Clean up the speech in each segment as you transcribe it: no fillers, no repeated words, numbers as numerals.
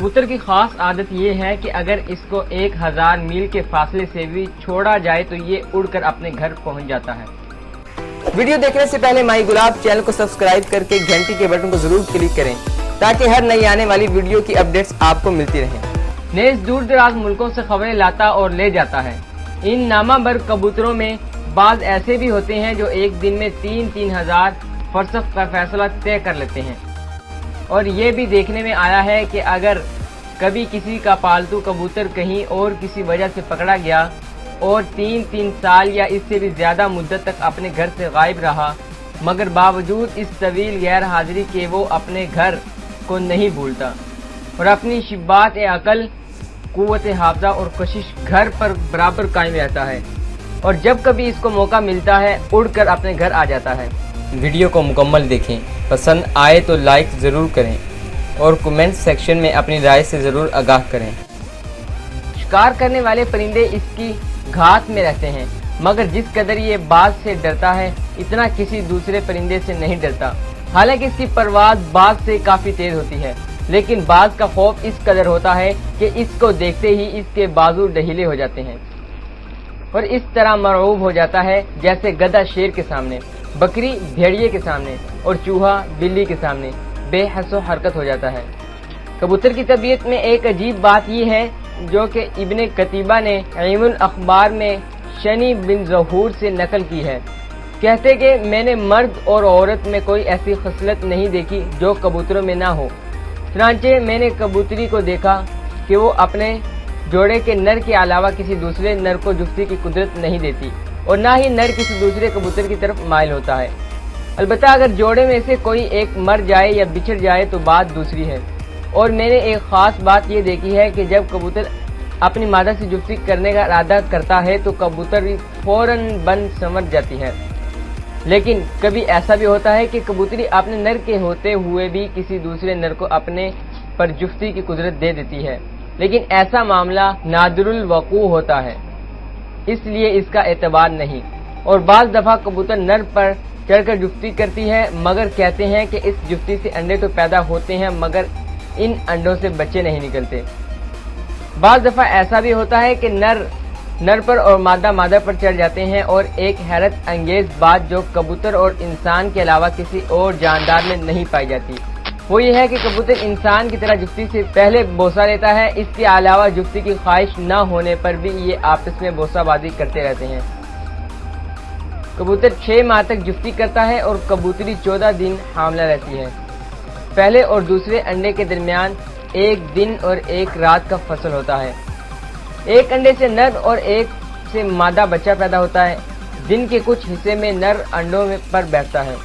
کبوتر کی خاص عادت یہ ہے کہ اگر اس کو 1000 میل کے فاصلے سے بھی چھوڑا جائے تو یہ اڑ کر اپنے گھر پہنچ جاتا ہے۔ ویڈیو دیکھنے سے پہلے مائی گلاب چینل کو سبسکرائب کر کے گھنٹی کے بٹن کو ضرور کلک کریں تاکہ ہر نئی آنے والی ویڈیو کی اپڈیٹس آپ کو ملتی رہیں۔ نیز دور دراز ملکوں سے خبریں لاتا اور لے جاتا ہے۔ ان نامہ بر کبوتروں میں بعض ایسے بھی ہوتے ہیں جو ایک دن میں 3,000 فرسخ کا فیصلہ طے کر لیتے ہیں، اور یہ بھی دیکھنے میں آیا ہے کہ اگر کبھی کسی کا پالتو کبوتر کہیں اور کسی وجہ سے پکڑا گیا اور 3 سال یا اس سے بھی زیادہ مدت تک اپنے گھر سے غائب رہا، مگر باوجود اس طویل غیر حاضری کے وہ اپنے گھر کو نہیں بھولتا اور اپنی شبات عقل، قوت حافظہ اور کشش گھر پر برابر قائم رہتا ہے، اور جب کبھی اس کو موقع ملتا ہے اڑ کر اپنے گھر آ جاتا ہے۔ ویڈیو کو مکمل دیکھیں، پسند آئے تو لائک ضرور کریں اور کمنٹ سیکشن میں اپنی رائے سے ضرور آگاہ کریں۔ شکار کرنے والے پرندے اس کی گھات میں رہتے ہیں، مگر جس قدر یہ باز سے ڈرتا ہے اتنا کسی دوسرے پرندے سے نہیں ڈرتا۔ حالانکہ اس کی پرواز باز سے کافی تیز ہوتی ہے، لیکن باز کا خوف اس قدر ہوتا ہے کہ اس کو دیکھتے ہی اس کے بازو ڈھیلے ہو جاتے ہیں اور اس طرح مرعوب ہو جاتا ہے جیسے گدھا شیر کے سامنے، بکری بھیڑیے کے سامنے اور چوہا بلی کے سامنے بے حس و حرکت ہو جاتا ہے۔ کبوتر کی طبیعت میں ایک عجیب بات یہ ہے جو کہ ابن قتیبہ نے علم الاخبار میں شنی بن ظہور سے نقل کی ہے۔ کہتے کہ میں نے مرد اور عورت میں کوئی ایسی خصلت نہیں دیکھی جو کبوتروں میں نہ ہو، چنانچہ میں نے کبوتری کو دیکھا کہ وہ اپنے جوڑے کے نر کے علاوہ کسی دوسرے نر کو جفتی کی قدرت نہیں دیتی اور نہ ہی نر کسی دوسرے کبوتر کی طرف مائل ہوتا ہے۔ البتہ اگر جوڑے میں سے کوئی ایک مر جائے یا بچھڑ جائے تو بات دوسری ہے، اور میں نے ایک خاص بات یہ دیکھی ہے کہ جب کبوتر اپنی مادہ سے جفتی کرنے کا ارادہ کرتا ہے تو کبوتر فوراً بن سنور جاتی ہے، لیکن کبھی ایسا بھی ہوتا ہے کہ کبوتری اپنے نر کے ہوتے ہوئے بھی کسی دوسرے نر کو اپنے پر جفتی کی قدرت دے دیتی ہے، لیکن ایسا معاملہ نادر الوقوع ہوتا ہے، اس لیے اس کا اعتبار نہیں۔ اور بعض دفعہ کبوتر نر پر چڑھ کر جفتی کرتی ہے، مگر کہتے ہیں کہ اس جفتی سے انڈے تو پیدا ہوتے ہیں مگر ان انڈوں سے بچے نہیں نکلتے۔ بعض دفعہ ایسا بھی ہوتا ہے کہ نر پر اور مادہ پر چڑھ جاتے ہیں، اور ایک حیرت انگیز بات جو کبوتر اور انسان کے علاوہ کسی اور جاندار میں نہیں پائی جاتی وہ یہ ہے کہ کبوتر انسان کی طرح جفتی سے پہلے بوسہ لیتا ہے۔ اس کے علاوہ جفتی کی خواہش نہ ہونے پر بھی یہ آپس میں بوسہ بازی کرتے رہتے ہیں۔ کبوتر 6 ماہ تک جفتی کرتا ہے اور کبوتری 14 دن حاملہ رہتی ہے۔ پہلے اور دوسرے انڈے کے درمیان 1 دن اور 1 رات کا فصل ہوتا ہے۔ ایک انڈے سے نر اور ایک سے مادہ بچہ پیدا ہوتا ہے۔ دن کے کچھ حصے میں نر انڈوں پر بیٹھتا ہے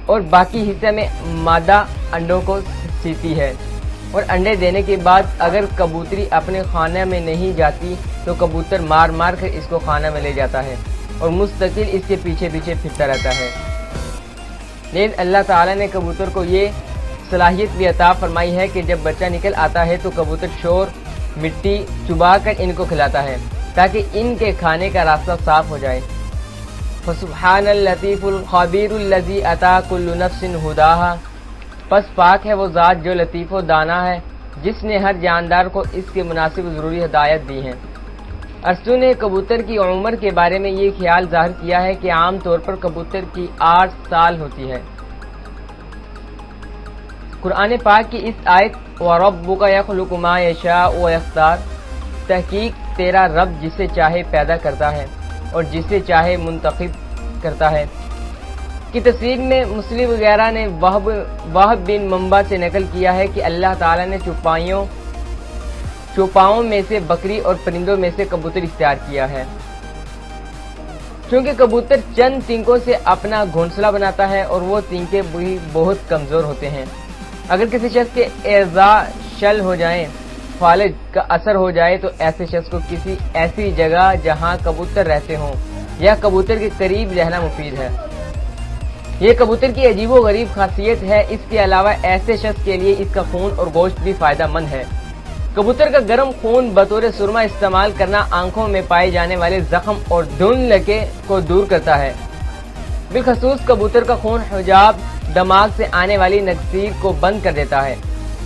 اور باقی حصے میں مادہ انڈوں کو سیتی ہے، اور انڈے دینے کے بعد اگر کبوتری اپنے خانہ میں نہیں جاتی تو کبوتر مار کر اس کو خانہ میں لے جاتا ہے اور مستقل اس کے پیچھے پھرتا رہتا ہے۔ لیکن اللہ تعالیٰ نے کبوتر کو یہ صلاحیت بھی عطا فرمائی ہے کہ جب بچہ نکل آتا ہے تو کبوتر شور مٹی چبا کر ان کو کھلاتا ہے تاکہ ان کے کھانے کا راستہ صاف ہو جائے۔ فسبحان اللطیف الخبیر الذی عطا کل نفس ہداها، پس پاک ہے وہ ذات جو لطیف و دانا ہے جس نے ہر جاندار کو اس کے مناسب ضروری ہدایت دی ہے۔ ارسطو نے کبوتر کی عمر کے بارے میں یہ خیال ظاہر کیا ہے کہ عام طور پر کبوتر کی 8 سال ہوتی ہے۔ قرآن پاک کی اس آیت وَرَبُّكَ يَخْلُقُ مَا يَشَاءُ وَيَخْتَارُ، تحقیق تیرا رب جسے چاہے پیدا کرتا ہے اور جسے چاہے منتخب کرتا ہے کی تفسیر میں مسلم وغیرہ نے وہب بن منبع سے نقل کیا ہے کہ اللہ تعالیٰ نے چوپاؤں میں سے بکری اور پرندوں میں سے کبوتر اختیار کیا ہے، چونکہ کبوتر چند تینکوں سے اپنا گھونسلہ بناتا ہے اور وہ تینکے بھی بہت کمزور ہوتے ہیں۔ اگر کسی شخص کے اعضاء شل ہو جائیں، فالج کا اثر ہو جائے تو ایسے شخص کو کسی ایسی جگہ جہاں کبوتر رہتے ہوں یا کبوتر کے قریب رہنا مفید ہے۔ یہ کبوتر کی عجیب و غریب خاصیت ہے۔ اس کے علاوہ ایسے شخص کے لیے اس کا خون اور گوشت بھی فائدہ مند ہے۔ کبوتر کا گرم خون بطور سرما استعمال کرنا آنکھوں میں پائے جانے والے زخم اور دھندلکے کو دور کرتا ہے۔ بالخصوص کبوتر کا خون حجاب دماغ سے آنے والی نکسیر کو بند کر دیتا ہے۔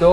2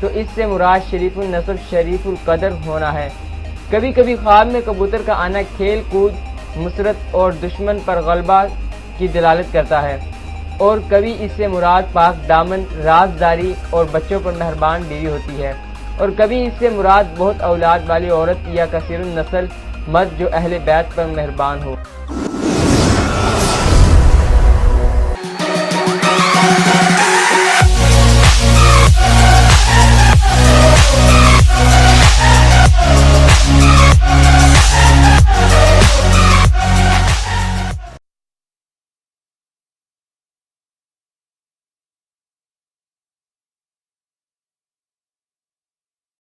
تو اس سے مراد شریف النسل شریف القدر ہونا ہے۔ کبھی کبھی خواب میں کبوتر کا آنا کھیل کود مسرت اور دشمن پر غلبہ کی دلالت کرتا ہے، اور کبھی اس سے مراد پاک دامن رازداری اور بچوں پر مہربان بیوی ہوتی ہے، اور کبھی اس سے مراد بہت اولاد والی عورت یا کثیر النسل مرد جو اہل بیت پر مہربان ہو۔